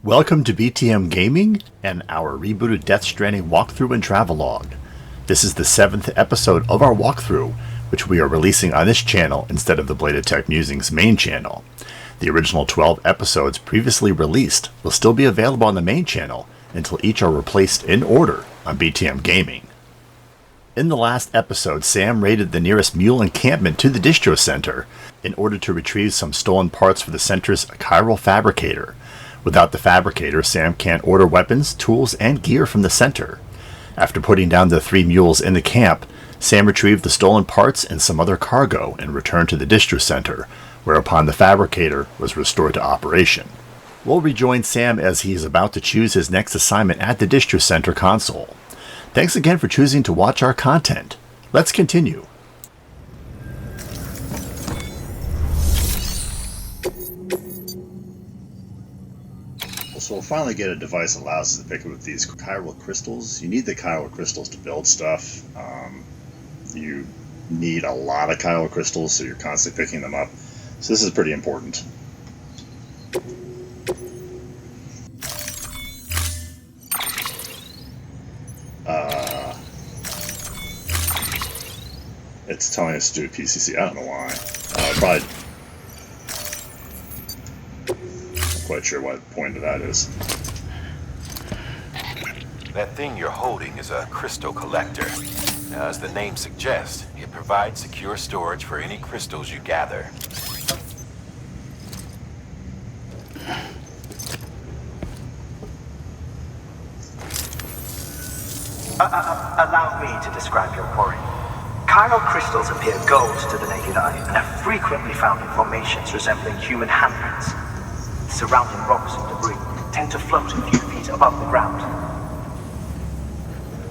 Welcome to BTM Gaming and our rebooted Death Stranding walkthrough and travelogue. This is the 7th episode of our walkthrough, which we are releasing on this channel instead of the Belated Tech Musing's main channel. The original 12 episodes previously released will still be available on the main channel until each are replaced in order on BTM Gaming. In the last episode, Sam raided the nearest mule encampment to the distro center in order to retrieve some stolen parts for the center's chiral fabricator. Without the fabricator, Sam can't order weapons, tools, and gear from the center. After putting down the 3 mules in the camp, Sam retrieved the stolen parts and some other cargo and returned to the distro center, whereupon the fabricator was restored to operation. We'll rejoin Sam as he is about to choose his next assignment at the distro center console. Thanks again for choosing to watch our content. Let's continue. So we'll finally get a device that allows us to pick up these chiral crystals. You need the chiral crystals to build stuff. You need a lot of chiral crystals, so you're constantly picking them up. So this is pretty important. It's telling us to do a PCC. I don't know why. Probably. Quite sure what the point of that is. That thing you're holding is a crystal collector. Now, as the name suggests, it provides secure storage for any crystals you gather. Allow me to describe your quarry. Chiral crystals appear gold to the naked eye and are frequently found in formations resembling human handprints. Surrounding rocks and debris tend to float a few feet above the ground.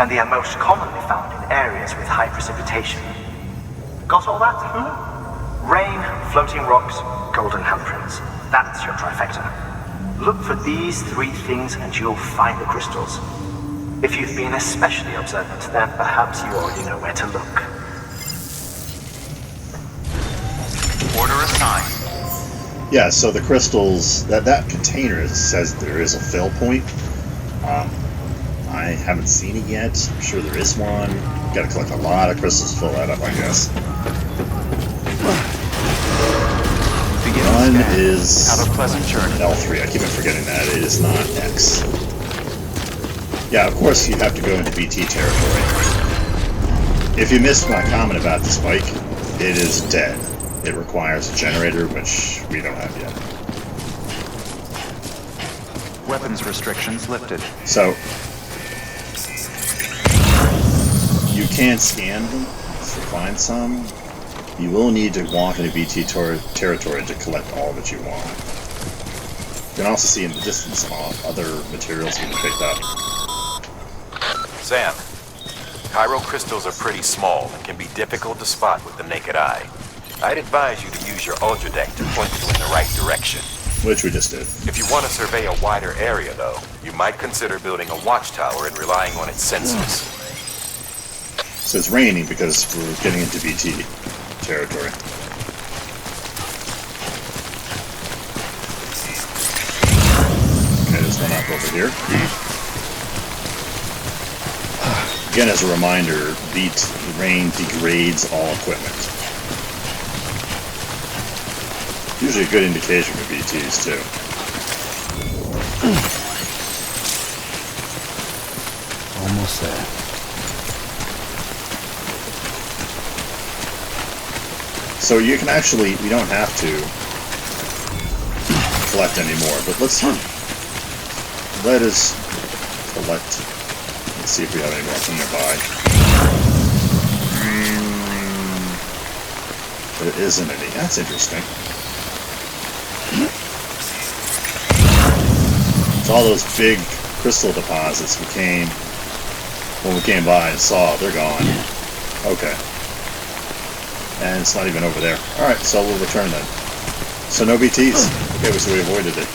And they are most commonly found in areas with high precipitation. Got all that? Rain, floating rocks, golden handprints. That's your trifecta. Look for these 3 things and you'll find the crystals. If you've been especially observant, then perhaps you already know where to look. Order assigned. Yeah, so the crystals, that container says there is a fill point. I haven't seen it yet. I'm sure there is one. Gotta collect a lot of crystals to fill that up, I guess. One is Have a pleasant journey. L3. I keep on forgetting that. It is not X. Yeah, of course you have to go into BT territory. If you missed my comment about the spike, it is dead. It requires a generator, which we don't have yet. Weapons restrictions lifted. So, you can scan them to find some. You will need to walk into BT territory to collect all that you want. You can also see in the distance other materials being picked up. Sam, chiral crystals are pretty small and can be difficult to spot with the naked eye. I'd advise you to use your ultra deck to point you in the right direction. Which we just did. If you want to survey a wider area, though, you might consider building a watchtower and relying on its sensors. So it's raining because we're getting into BT territory. Okay, there's one up over here. Again, as a reminder, rain degrades all equipment. Usually a good indication for BTs, too. Almost there. So you can actually, we don't have to collect anymore, but let us collect. Let's see if we have any more nearby. There isn't any. That's interesting. So all those big crystal deposits when we came by and saw, they're gone. Okay. And it's not even over there. Alright, so we'll return then. So no BTs. Okay, so we avoided it.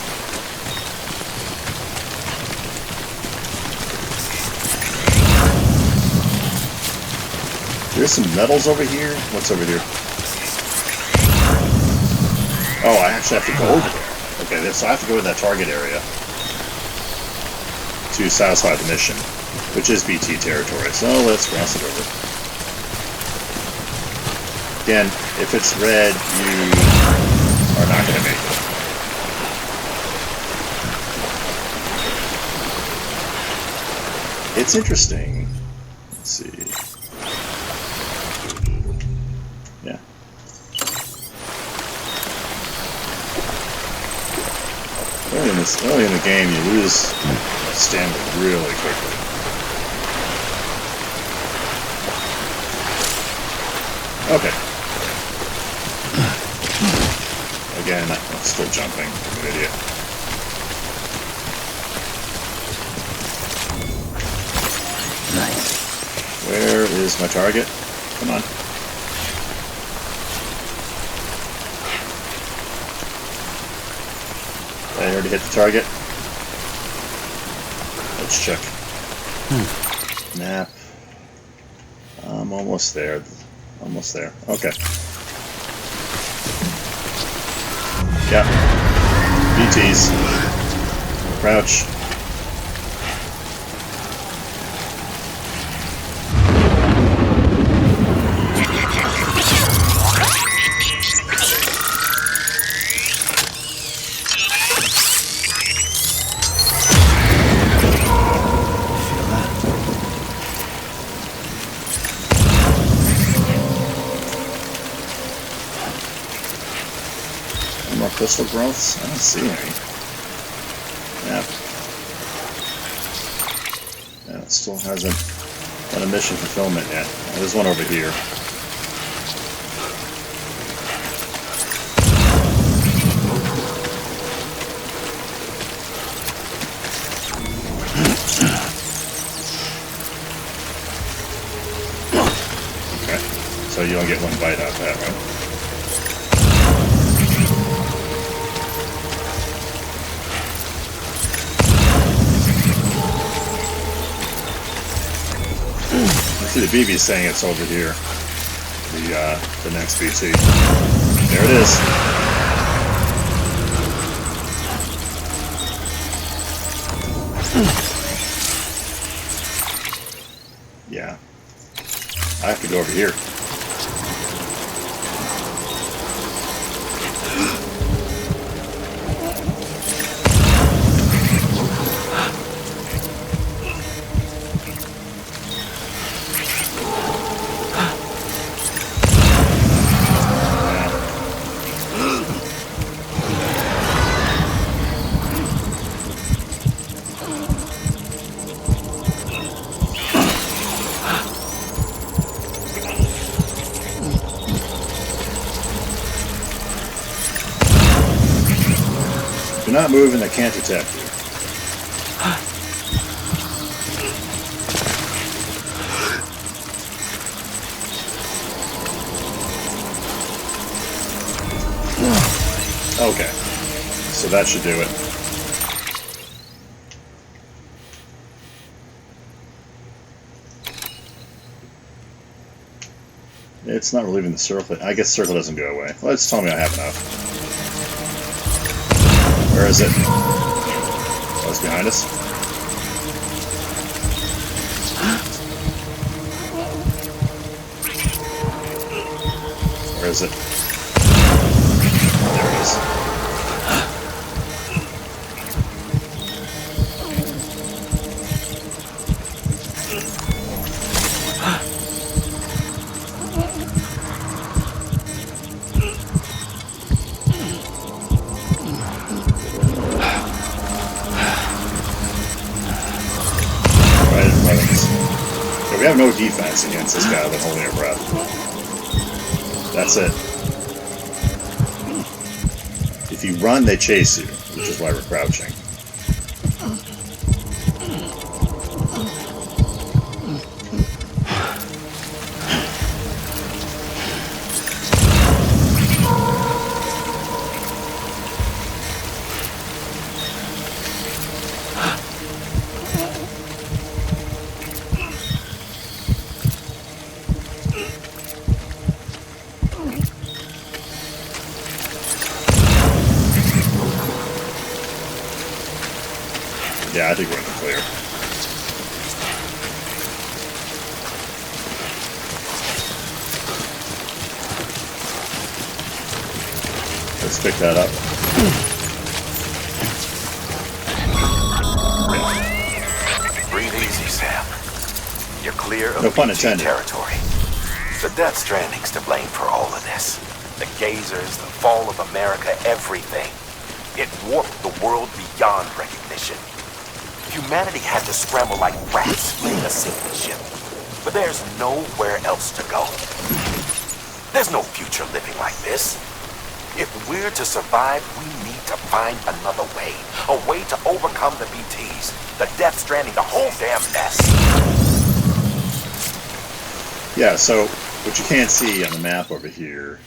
There's some metals over here. What's over here? Oh, I actually have to go over there. Okay, so I have to go to that target area. to satisfy the mission, which is BT territory. So let's cross it over. Again, if it's red, you are not going to make it. It's interesting. Let's see. Yeah. Early in the game, you lose stamina really quickly. Okay. Again, I'm still jumping. I'm an idiot. Nice. Where is my target? Come on. I already hit the target. Let's check. Map. I'm almost there. Almost there. Okay. Yeah. BTs. Crouch. Crystal growths? I don't see any. Yeah, it still hasn't done a mission fulfillment yet. There's one over here. Okay, so you only get one bite out of that, right? The BB is saying it's over here. The next BT. There it is. Yeah. I have to go over here. Do not move and they can't detect you. Okay, so that should do it. It's not relieving the circle. I guess circle doesn't go away. Well, it's telling me I have enough. Where is it? Oh, it's behind us. Where is it? There it is. We have no defense against this guy with holding our breath. That's it. If you run, they chase you, which is why we're crouching. Yeah, I think we're in the clear. Let's pick that up. Breathe easy, Sam. You're clear of No pun BT intended. territory. The Death Stranding's to blame for all of this. The gazers, the fall of America, everything. It warped the world beyond recognition. Humanity had to scramble like rats fleeing a sinking ship. But there's nowhere else to go. There's no future living like this. If we're to survive, we need to find another way. A way to overcome the BTs, the Death Stranding, the whole damn mess. Yeah, so what you can't see on the map over here,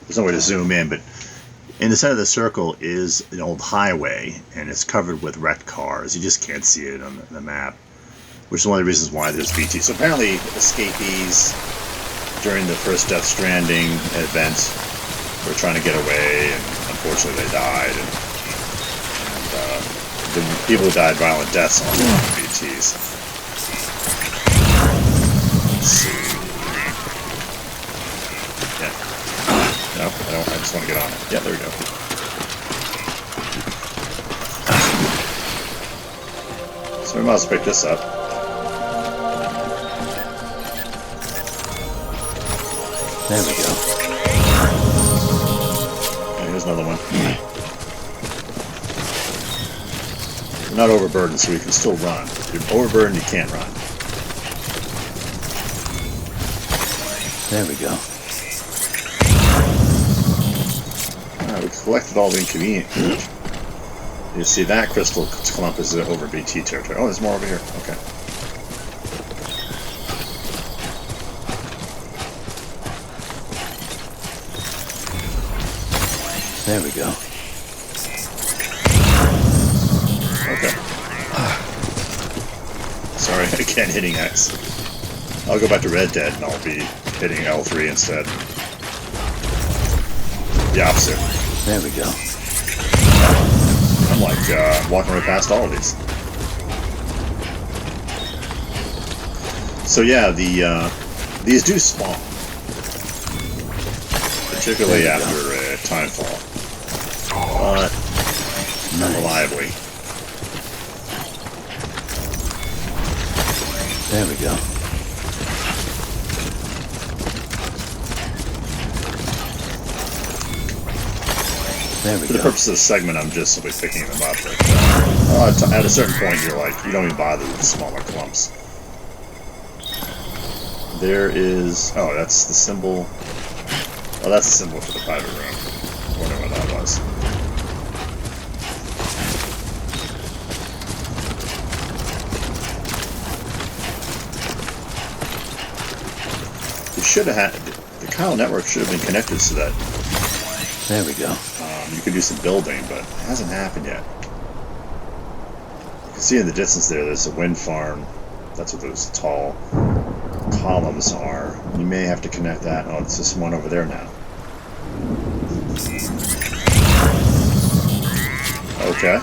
there's no way to zoom in, but in the center of the circle is an old highway, and it's covered with wrecked cars. You just can't see it on the map, which is one of the reasons why there's BT. So apparently, escapees during the first Death Stranding event were trying to get away, and unfortunately they died. And the people who died violent deaths on the BTs. Let's see. Yeah. No, I don't. I just want to get on it. Yeah, there we go. So we might as well pick this up. There we go. Okay, here's another one. We're not overburdened, so we can still run. If you're overburdened, you can't run. There we go. Alright, we collected all the inconvenient. You see that crystal clump is over BT territory. Oh, there's more over here. Okay. There we go. Okay. Sorry, again hitting X. I'll go back to Red Dead and I'll be hitting L3 instead. The opposite. There we go. I'm like walking right past all of these. So yeah, these do spawn, particularly after a time fall, but not reliably. There we go. There we For the go. purpose of the segment, I'm just simply picking them up. But, at a certain point, you're like, you don't even bother with the smaller clumps. There is... Oh, that's the symbol... Oh, that's the symbol for the private room. I wonder what that was. You should have had... The Kyle network should have been connected so that There we go. you could do some building, but it hasn't happened yet. You can see in the distance there's a wind farm. That's what those tall columns are. You may have to connect that. Oh, it's this one over there now. Okay.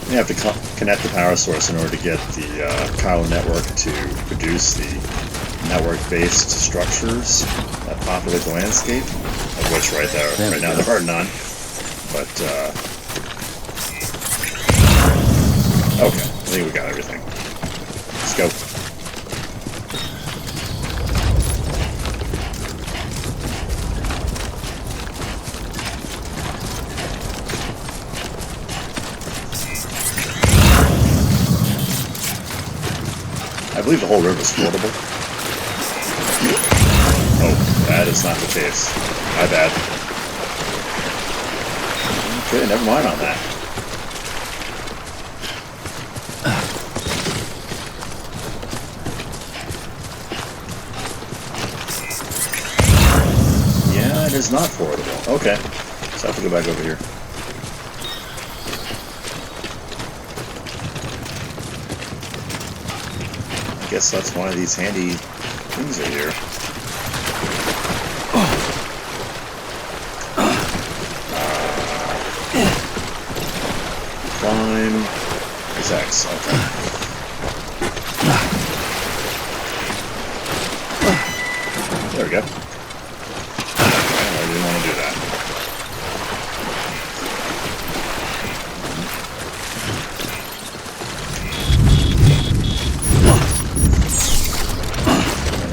You have to connect the power source in order to get the Kyle network to produce the network-based structures that populate the landscape, of which right now there are none. But okay, I think we got everything. Let's go. I believe the whole river is fordable. Oh, that is not the case. My bad. Okay, never mind on that. Yeah, it is not fordable. Okay, so I have to go back over here. I guess that's why these handy things are here. Climb is X. Okay. There we go. I didn't want to do that.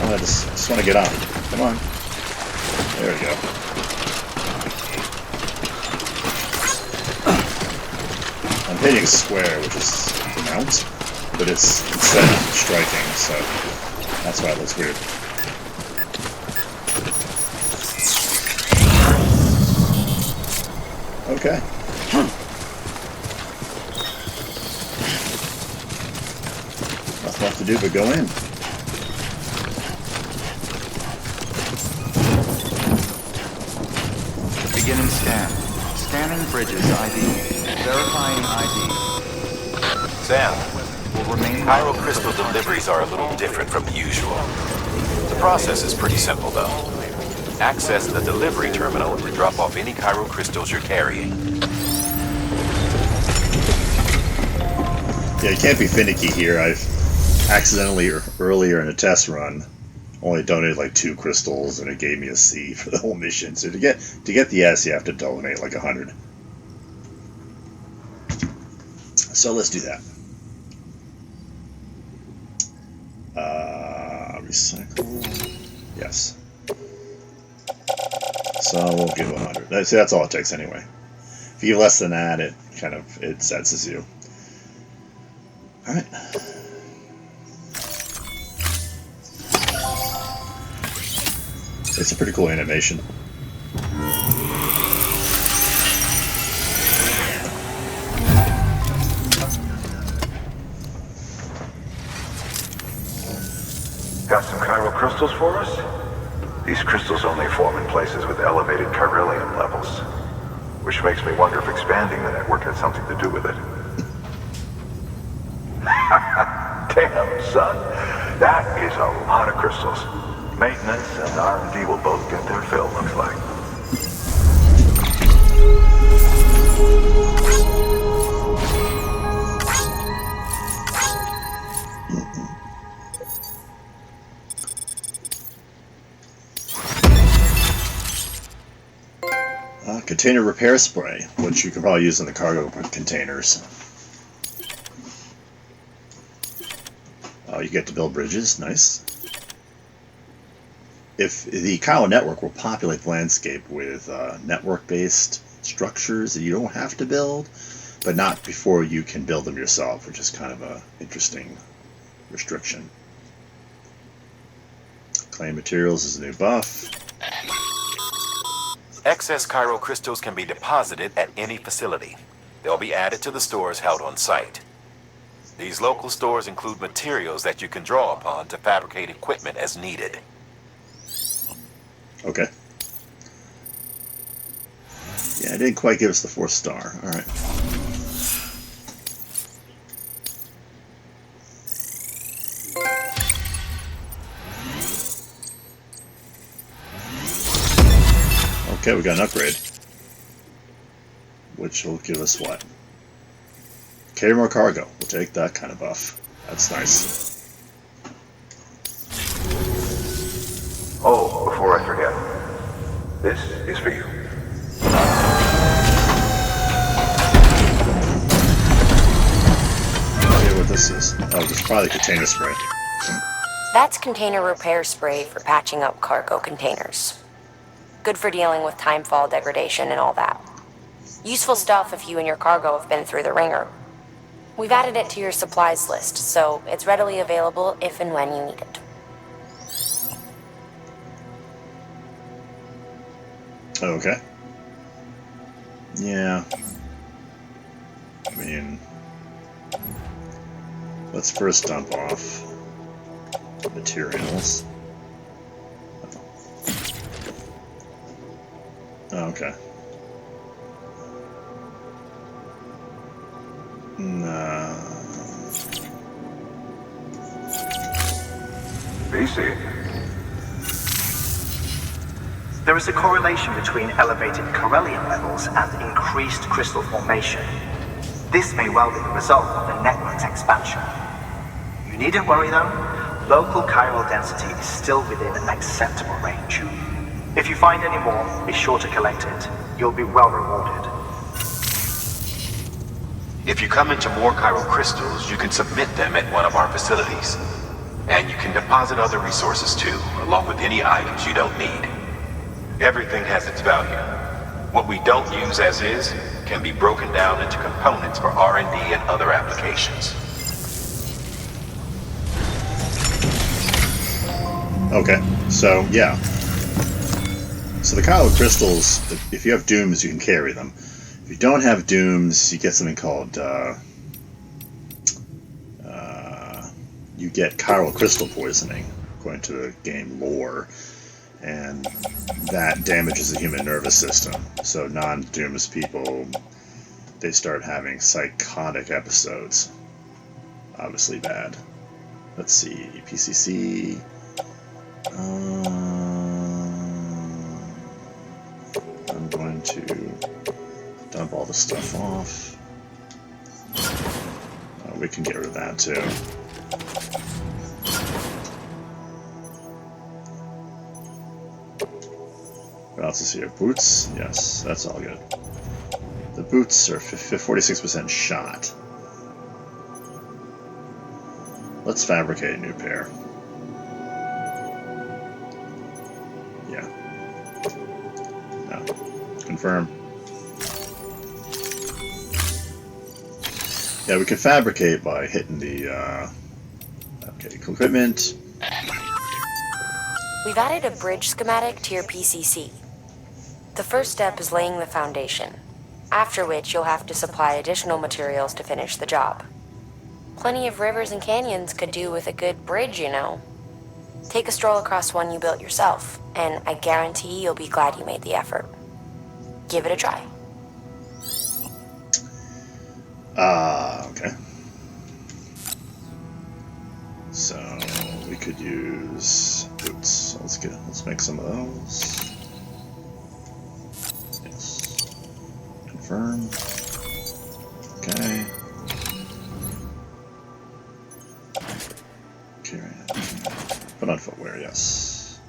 I just want to get on. Come on. There we go. I'm hitting square, which is the mount, but it's instead of striking, so that's why it looks weird. Okay. Nothing left to do but go in. Beginning scan. Scanning bridges ID. Verifying ID. Sam, Will remain crystal deliveries are a little different from usual. The process is pretty simple, though. Access the delivery terminal and drop off any crystals you're carrying. Yeah, you can't be finicky here. I've accidentally earlier in a test run only donated like 2 crystals, and it gave me a C for the whole mission. So to get the S, you have to donate like 100. So let's do that. Recycle. Yes. So we'll give 100. That's all it takes anyway. If you give less than that, it senses you. All right. It's a pretty cool animation. Got some chiral crystals for us? These crystals only form in places with elevated Chiralium levels, which makes me wonder if expanding the network had something to do with it. Damn, son. That is a lot of crystals. Maintenance and R&D will both get their fill, looks like. Container repair spray, which you can probably use in the cargo containers. You get to build bridges, nice. If the chiral network will populate the landscape with network-based structures that you don't have to build, but not before you can build them yourself, which is kind of a interesting restriction. Claim materials is a new buff. Excess chiral crystals can be deposited at any facility. They'll be added to the stores held on site. These local stores include materials that you can draw upon to fabricate equipment as needed. Okay. Yeah, it didn't quite give us the 4th star. All right. Okay, we got an upgrade, which will give us what? Carry more cargo. We'll take that kind of buff. That's nice. Oh, before I forget, this is for you. Okay, what this is? Oh, this is probably container spray. That's container repair spray for patching up cargo containers. Good for dealing with timefall degradation and all that. Useful stuff if you and your cargo have been through the ringer. We've added it to your supplies list, so it's readily available if and when you need it. Okay. Yeah. I mean, let's first dump off materials. Okay. No. BC. There is a correlation between elevated Chiralium levels and increased crystal formation. This may well be the result of the network's expansion. You needn't worry though. Local chiral density is still within an acceptable range. If you find any more, be sure to collect it. You'll be well rewarded. If you come into more chiral crystals, you can submit them at one of our facilities. And you can deposit other resources too, along with any items you don't need. Everything has its value. What we don't use as is can be broken down into components for R&D and other applications. Okay, so yeah. So the chiral crystals, if you have dooms, you can carry them. If you don't have dooms, you get something called, you get chiral crystal poisoning, according to the game lore. And that damages the human nervous system. So non-dooms people, they start having psychotic episodes. Obviously bad. Let's see, PCC. I'm going to dump all the stuff off. We can get rid of that too. What else is here? Boots? Yes, that's all good. The boots are 46% shot. Let's fabricate a new pair. Yeah. No. Confirm. Yeah, we can fabricate by hitting the, okay, equipment. We've added a bridge schematic to your PCC. The first step is laying the foundation, after which you'll have to supply additional materials to finish the job. Plenty of rivers and canyons could do with a good bridge, you know. Take a stroll across one you built yourself, and I guarantee you'll be glad you made the effort. Give it a try. Okay. So we could use boots. Let's make some of those. Yes. Confirm. Okay. Put on footwear, yes.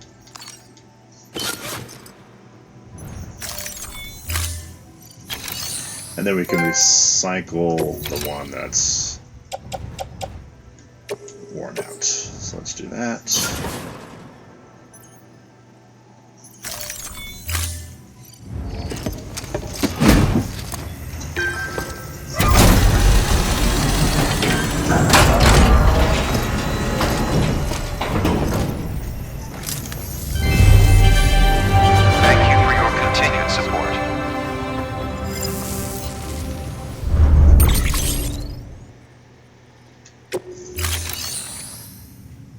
And then we can recycle the one that's worn out. So let's do that.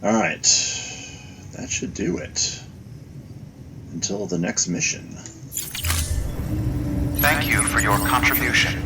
Alright, that should do it. Until the next mission. Thank you for your contribution.